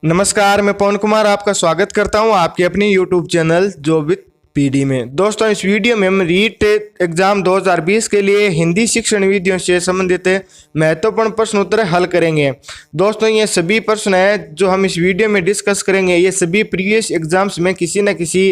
नमस्कार, मैं पवन कुमार आपका स्वागत करता हूं आपके अपनी YouTube channel job with PD में। दोस्तों, इस वीडियो में हम रीट एग्जाम 2020 के लिए हिंदी शिक्षण विधियों से संबंधित महत्वपूर्ण प्रश्न उत्तर हल करेंगे। दोस्तों, ये सभी प्रश्न हैं जो हम इस वीडियो में डिस्कस करेंगे, ये सभी प्रीवियस एग्जाम्स में किसी न किसी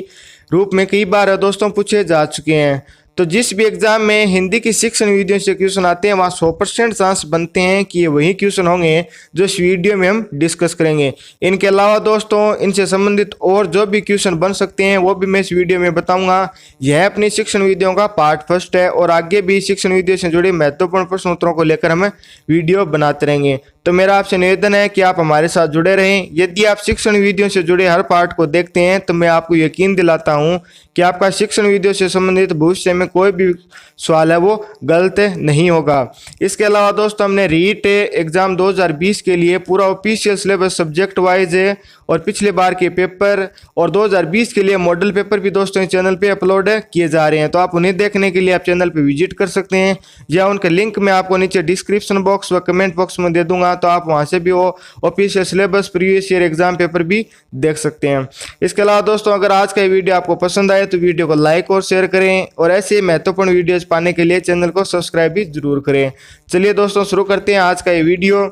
रूप में कई बार दोस्तों पूछे जा चुके हैं। तो जिस भी एग्जाम में हिंदी की शिक्षण विधियों से क्वेश्चन आते हैं वहाँ 100% चांस बनते हैं कि ये वही क्वेश्चन होंगे जो इस वीडियो में हम डिस्कस करेंगे। इनके अलावा दोस्तों इनसे संबंधित और जो भी क्वेश्चन बन सकते हैं वो भी मैं इस वीडियो में बताऊंगा। यह अपनी शिक्षण विधियों का पार्ट फर्स्ट है और आगे भी शिक्षण विधियों से जुड़े महत्वपूर्ण प्रश्न उत्तरों को लेकर हम वीडियो बनाते रहेंगे। तो मेरा आपसे निवेदन है कि आप हमारे साथ जुड़े रहें। यदि आप शिक्षण विधियों से जुड़े हर पार्ट को देखते हैं तो मैं आपको यकीन दिलाता हूं कि आपका शिक्षण विधियों से संबंधित भविष्य में कोई भी सवाल है वो गलत नहीं होगा। इसके अलावा दोस्तों हमने रीट एग्जाम 2020 के लिए पूरा ऑफिशियल सिलेबस सब्जेक्ट वाइज है और पिछले बार के पेपर और 2020 के लिए मॉडल पेपर भी दोस्तों इस चैनल पे अपलोड किए जा रहे हैं। तो आप उन्हें देखने के लिए आप चैनल पे विजिट कर सकते हैं या उनका लिंक मैं आपको नीचे डिस्क्रिप्शन बॉक्स व कमेंट बॉक्स में दे दूंगा, तो आप वहां से भी वो official syllabus previous year exam paper भी देख सकते हैं। इसके अलावा दोस्तों अगर आज का वीडियो आपको पसंद आए तो वीडियो को लाइक और शेयर करें और ऐसे महत्वपूर्ण वीडियोज पाने के लिए चैनल को सब्सक्राइब भी जरूर करें। चलिए दोस्तों शुरू करते हैं आज का ये वीडियो।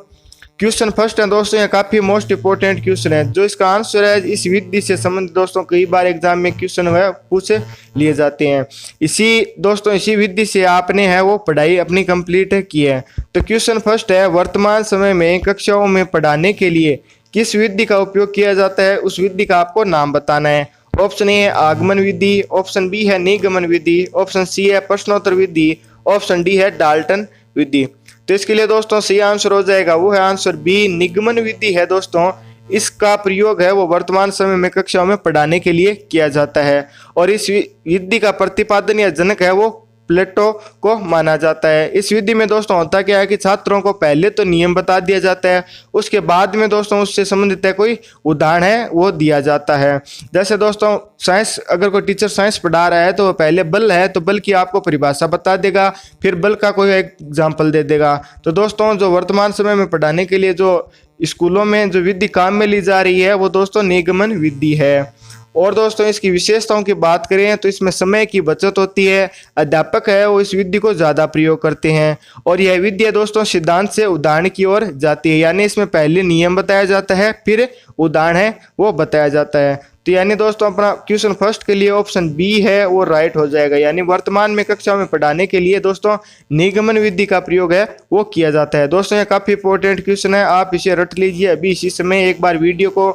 क्वेश्चन फर्स्ट है दोस्तों, ये काफी मोस्ट इंपोर्टेंट क्वेश्चन है। जो इसका आंसर है इस विधि से संबंधित दोस्तों कई बार एग्जाम में क्वेश्चन है पूछ लिए जाते हैं। इसी विधि से आपने है वो पढ़ाई अपनी कंप्लीट की है। तो क्वेश्चन फर्स्ट है, वर्तमान समय में कक्षाओं में पढ़ाने के लिए किस विधि का उपयोग किया जाता है, उस विधि का आपको नाम बताना है। ऑप्शन ए है आगमन विधि, ऑप्शन बी है निगमन विधि, ऑप्शन सी है प्रश्नोत्तर विधि, ऑप्शन डी है डाल्टन विधि। तो इसके लिए दोस्तों सही आंसर हो जाएगा वो है आंसर बी, निगमन विधि है दोस्तों। इसका प्रयोग है वो वर्तमान समय में कक्षाओं में पढ़ाने के लिए किया जाता है और इस विधि का प्रतिपादन या जनक है वो प्लेटो को माना जाता है। इस विधि में दोस्तों होता क्या है कि छात्रों को पहले तो नियम बता दिया जाता है, उसके बाद में दोस्तों उससे संबंधित है कोई उदाहरण है वो दिया जाता है। जैसे दोस्तों साइंस, अगर कोई टीचर साइंस पढ़ा रहा है तो पहले बल है तो बल की आपको परिभाषा बता देगा, फिर बल का कोई एग्जाम्पल दे देगा। तो दोस्तों जो वर्तमान समय में पढ़ाने के लिए जो स्कूलों में जो विधि काम में ली जा रही है वो दोस्तों निगमन विधि है। और दोस्तों इसकी विशेषताओं की बात करें तो इसमें समय की बचत होती है, अध्यापक है वो इस विधि को ज़्यादा प्रयोग करते हैं और यह विधि दोस्तों सिद्धांत से उदाहरण की ओर जाती है, यानी इसमें पहले नियम बताया जाता है फिर उदाहरण है वो बताया जाता है। तो यानी दोस्तों अपना क्वेश्चन फर्स्ट के लिए ऑप्शन बी है वो राइट हो जाएगा, यानी वर्तमान में कक्षा में पढ़ाने के लिए दोस्तों निगमन विधि का प्रयोग है वो किया जाता है। दोस्तों ये काफ़ी इंपॉर्टेंट क्वेश्चन है, आप इसे रट लीजिए अभी इसी समय, एक बार वीडियो को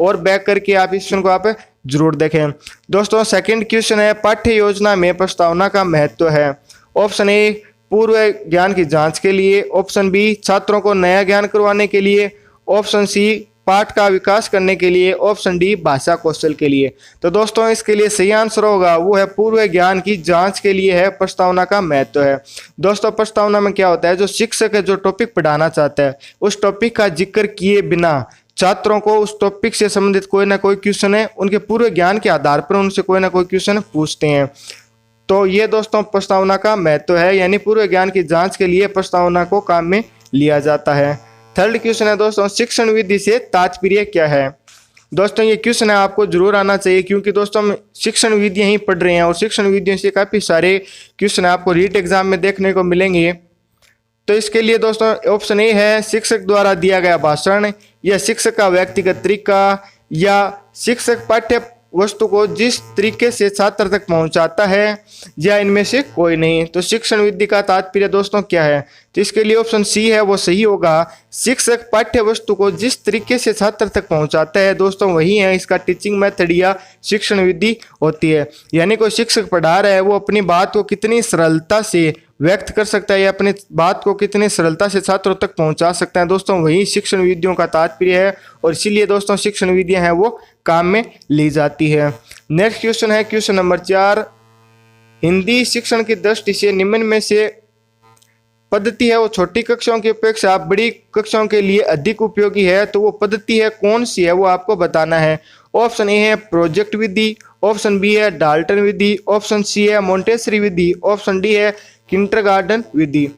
और बैक करके आप इस क्वेश्चन को आप जरूर देखें। दोस्तों सेकंड क्वेश्चन है, पाठ्य योजना में प्रस्तावना का महत्व है। ऑप्शन ए पूर्व ज्ञान की जांच के लिए, ऑप्शन बी छात्रों को नया ज्ञान करवाने के लिए, ऑप्शन सी पाठ का विकास करने के लिए, ऑप्शन डी भाषा कौशल के लिए। तो दोस्तों इसके लिए सही आंसर होगा वो है पूर्व ज्ञान की जांच के लिए है प्रस्तावना का महत्व है। दोस्तों प्रस्तावना में क्या होता है, जो शिक्षक है जो टॉपिक पढ़ाना चाहता है उस टॉपिक का जिक्र किए बिना छात्रों को उस टॉपिक से संबंधित कोई ना कोई क्वेश्चन है उनके पूर्व ज्ञान के आधार पर उनसे कोई ना कोई क्वेश्चन पूछते हैं। तो ये दोस्तों प्रस्तावना का महत्व है, यानी पूर्व ज्ञान की जांच के लिए प्रस्तावना को काम में लिया जाता है। थर्ड क्वेश्चन है दोस्तों, शिक्षण विधि से तात्पर्य क्या है। दोस्तों ये क्वेश्चन है आपको जरूर आना चाहिए क्योंकि दोस्तों हम शिक्षण विधियां ही पढ़ रहे हैं और शिक्षण विधियों से काफ़ी सारे क्वेश्चन आपको रीट एग्जाम में देखने को मिलेंगे। तो इसके लिए दोस्तों ऑप्शन ए है शिक्षक द्वारा दिया गया भाषण, या शिक्षक का व्यक्तिगत तरीका, या शिक्षक पाठ्य वस्तु को जिस तरीके से छात्र तक पहुंचाता है, या इनमें से कोई नहीं। तो शिक्षण विधि का तात्पर्य दोस्तों क्या है, तो इसके लिए ऑप्शन सी है वो सही होगा। शिक्षक पाठ्य वस्तु को जिस तरीके से छात्र तक पहुंचाता है दोस्तों वही है इसका टीचिंग मेथड या शिक्षण विधि होती है। यानी कोई शिक्षक पढ़ा रहा है वो अपनी बात को कितनी सरलता से व्यक्त कर सकता है या अपनी बात को कितनी सरलता से छात्रों तक पहुंचा सकता है दोस्तों वही शिक्षण विधियों का तात्पर्य है और इसीलिए दोस्तों शिक्षण विधियां हैं वो काम में ली जाती है। नेक्स्ट क्वेश्चन है क्वेश्चन नंबर 4, हिंदी शिक्षण की दृष्टि से निम्न में से पद्धति है वो छोटी कक्षाओं की अपेक्षा बड़ी कक्षाओं के लिए अधिक उपयोगी है, तो वो पद्धति है कौन सी है वो आपको बताना है। ऑप्शन ए है प्रोजेक्ट विधि, ऑप्शन बी है डाल्टन विधि, ऑप्शन सी है मोंटेसरी विधि, ऑप्शन डी है किंडरगार्टन विधि।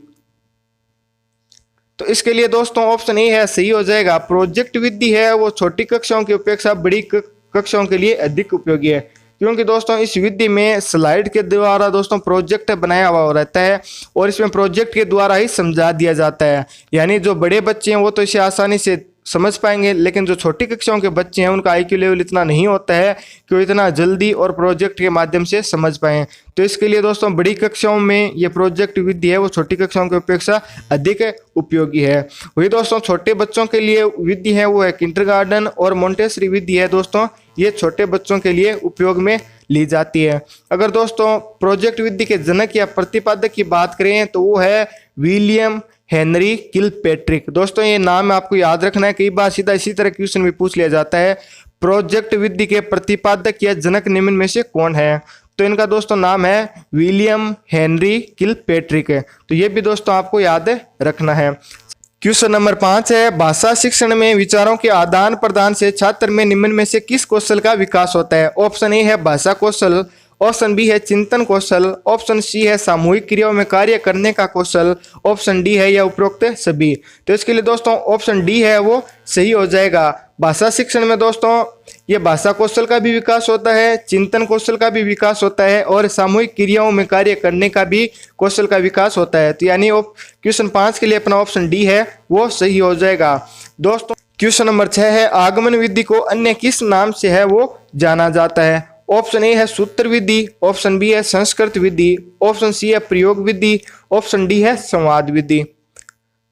तो इसके लिए दोस्तों ऑप्शन ए है सही हो जाएगा। प्रोजेक्ट विधि है वो छोटी कक्षाओं की अपेक्षा बड़ी कक्षाओं के लिए अधिक उपयोगी है, क्योंकि दोस्तों इस विधि में स्लाइड के द्वारा दोस्तों प्रोजेक्ट बनाया हुआ रहता है और इसमें प्रोजेक्ट के द्वारा ही समझा दिया जाता है। यानी जो बड़े बच्चे हैं वो तो इसे आसानी से समझ पाएंगे, लेकिन जो छोटी कक्षाओं के बच्चे हैं उनका आईक्यू लेवल इतना नहीं होता है कि वो इतना जल्दी और प्रोजेक्ट के माध्यम से समझ पाएं। तो इसके लिए दोस्तों बड़ी कक्षाओं में ये प्रोजेक्ट विधि है वो छोटी कक्षाओं की अपेक्षा अधिक उपयोगी है। वही दोस्तों छोटे बच्चों के लिए विधि है वो है किंडरगार्टन और मोंटेसरी विधि है दोस्तों, ये छोटे बच्चों के लिए उपयोग में ली जाती है। अगर दोस्तों प्रोजेक्ट विधि के जनक या प्रतिपादक की बात करें तो वो है विलियम हेनरी किलपैट्रिक। दोस्तों ये नाम आपको याद रखना है, कई बार सीधा इसी तरह क्वेश्चन भी पूछ लिया जाता है, प्रोजेक्ट विधि के प्रतिपादक या जनक निम्न में से कौन है। तो इनका दोस्तों नाम है विलियम हेनरी किलपैट्रिक है। तो ये भी दोस्तों आपको याद रखना है। क्वेश्चन नंबर 5 है, भाषा शिक्षण में विचारों के आदान प्रदान से छात्र में निम्न में से किस कौशल का विकास होता है। ऑप्शन ए है भाषा कौशल, ऑप्शन बी है चिंतन कौशल, ऑप्शन सी है सामूहिक क्रियाओं में कार्य करने का कौशल, ऑप्शन डी है या उपरोक्त सभी। तो इसके लिए दोस्तों ऑप्शन डी है वो सही हो जाएगा। भाषा शिक्षण में दोस्तों ये भाषा कौशल का भी विकास होता है, चिंतन कौशल का भी विकास होता है और सामूहिक क्रियाओं में कार्य करने का भी कौशल का विकास होता है। तो यानी क्वेश्चन 5 के लिए अपना ऑप्शन डी है वो सही हो जाएगा। दोस्तों क्वेश्चन नंबर 6 है, आगमन विधि को अन्य किस नाम से है वो जाना जाता है। ऑप्शन ए है सूत्र विधि, ऑप्शन बी है संस्कृत विधि, ऑप्शन सी है प्रयोग विधि, ऑप्शन डी है संवाद विधि।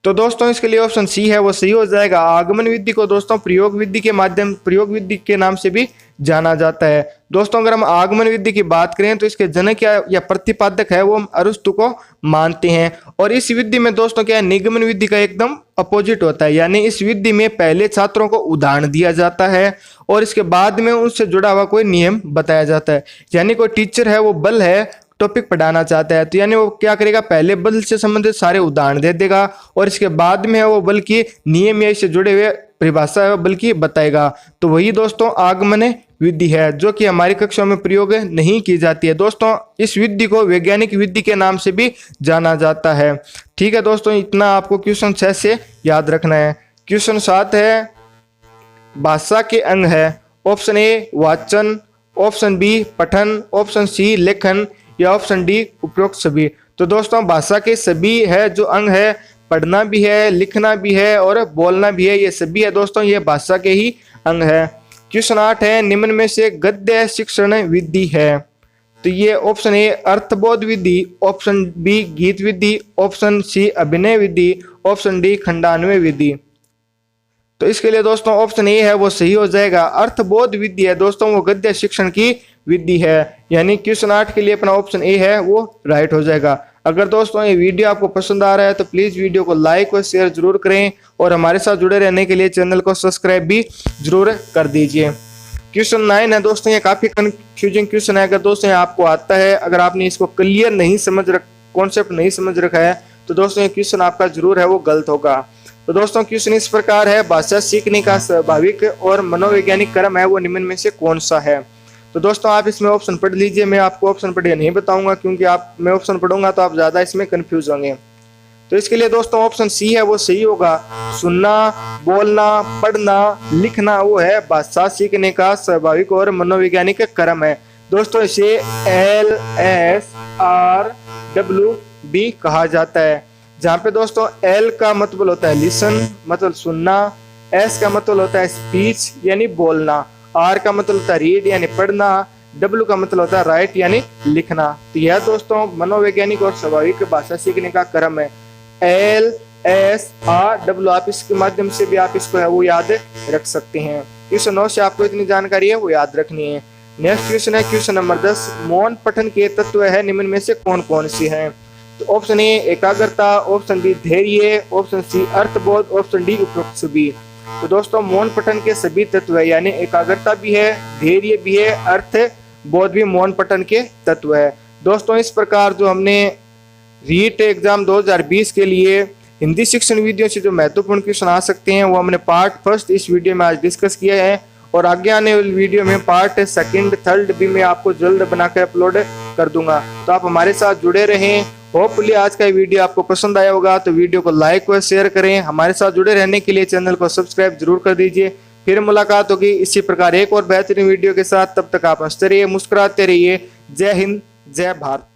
तो दोस्तों इसके लिए ऑप्शन सी है वो सही हो जाएगा। आगमन विधि को दोस्तों प्रयोग विधि के नाम से भी जाना जाता है। दोस्तों अगर हम आगमन विधि की बात करें तो इसके जनक या प्रतिपादक है वो हम अरस्तु को मानते हैं। और इस विधि में दोस्तों क्या है, निगमन विधि का एकदम अपोजिट होता है। यानी इस विधि में पहले छात्रों को उदाहरण दिया जाता है और इसके बाद में उनसे जुड़ा हुआ कोई नियम बताया जाता है। यानी कोई टीचर है वो बल है टॉपिक पढ़ाना चाहता है तो यानी वो क्या करेगा, पहले बल से संबंधित सारे उदाहरण दे देगा और इसके बाद में वो बल की नियम या इससे जुड़े हुए परिभाषा है बल की बताएगा। तो वही दोस्तों आगमन विधि है जो कि हमारी कक्षाओं में प्रयोग नहीं की जाती है। दोस्तों इस विधि को वैज्ञानिक विधि के नाम से भी जाना जाता है। ठीक है दोस्तों, इतना आपको क्वेश्चन 6 से याद रखना है। क्वेश्चन 7 है, भाषा के अंग है। ऑप्शन ए वाचन, ऑप्शन बी पठन, ऑप्शन सी लेखन या ऑप्शन डी उपरोक्त सभी। तो दोस्तों भाषा के सभी है जो अंग है, पढ़ना भी है, लिखना भी है और बोलना भी है, ये सभी है दोस्तों, ये भाषा के ही अंग है। क्वेश्चन 8 है, निम्न में से गद्य शिक्षण विधि है। तो ये ऑप्शन ए अर्थबोध विधि, ऑप्शन बी गीत विधि, ऑप्शन सी अभिनय विधि, ऑप्शन डी खंडान्वय विधि। तो इसके लिए दोस्तों ऑप्शन ए है वो सही हो जाएगा। अर्थबोध विधि है दोस्तों वो गद्य शिक्षण की विधि है। यानी क्वेश्चन 8 के लिए अपना ऑप्शन ए है वो राइट हो जाएगा। अगर दोस्तों ये वीडियो आपको पसंद आ रहा है तो प्लीज वीडियो को लाइक और शेयर जरूर करें और हमारे साथ जुड़े रहने के लिए चैनल को सब्सक्राइब भी जरूर कर दीजिए। क्वेश्चन 9 है दोस्तों, ये काफी कंफ्यूजिंग क्वेश्चन है। अगर दोस्तों आपको आता है, अगर आपने इसको क्लियर नहीं कॉन्सेप्ट नहीं समझ रखा है तो दोस्तों ये क्वेश्चन आपका जरूर है वो गलत होगा। तो दोस्तों क्वेश्चन इस प्रकार है, भाषा सीखने का स्वाभाविक और मनोवैज्ञानिक क्रम है वो निम्न में से कौन सा है। तो दोस्तों आप इसमें ऑप्शन पढ़ लीजिए, मैं आपको ऑप्शन पढ़िए नहीं बताऊंगा क्योंकि मैं ऑप्शन पढ़ूंगा तो आप ज्यादा इसमें कंफ्यूज होंगे। तो इसके लिए दोस्तों ऑप्शन सी है वो सही होगा। सुनना, बोलना, पढ़ना, लिखना वो है भाषा सीखने का स्वाभाविक और मनोवैज्ञानिक क्रम है। दोस्तों इसे LSRWB कहा जाता है, जहाँ पे दोस्तों L का मतलब होता है लिसन मतलब सुनना, S का मतलब होता है स्पीच यानी बोलना, R का मतलब होता है रीड यानी पढ़ना, W का मतलब होता है राइट यानी लिखना। तो यह दोस्तों मनोवैज्ञानिक और स्वाभाविक भाषा सीखने का क्रम है LSRW। आप इसके माध्यम से भी आप इसको है वो याद रख सकते हैं। क्वेश्चन 9 से आपको इतनी जानकारी है वो याद रखनी है। नेक्स्ट क्वेश्चन है क्वेश्चन नंबर 10, मौन पठन के तत्व है निम्न में से कौन कौन सी हैं। तो ऑप्शन ए एकाग्रता, ऑप्शन बी धैर्य, ऑप्शन सी अर्थबोध, ऑप्शन डी उपरोक्त सभी। तो दोस्तों मौन पठन के सभी तत्व है, यानी एकाग्रता भी है, धैर्य भी है, अर्थ बोध भी मौन पठन के तत्व है। दोस्तों इस प्रकार जो हमने रीट एग्जाम 2020 के लिए हिंदी शिक्षण विधियों से जो महत्वपूर्ण क्वेश्चन आ सकते हैं वो हमने पार्ट फर्स्ट इस वीडियो में आज डिस्कस किया है और आगे आने वाली वीडियो में पार्ट सेकंड थर्ड भी मैं आपको जल्द बनाकर अपलोड कर दूंगा। तो आप हमारे साथ जुड़े रहें होपफुली आज का ये वीडियो आपको पसंद आया होगा, तो वीडियो को लाइक व शेयर करें। हमारे साथ जुड़े रहने के लिए चैनल को सब्सक्राइब जरूर कर दीजिए। फिर मुलाकात होगी इसी प्रकार एक और बेहतरीन वीडियो के साथ। तब तक आप हंसते रहिए, मुस्कुराते रहिए। जय हिंद, जय भारत।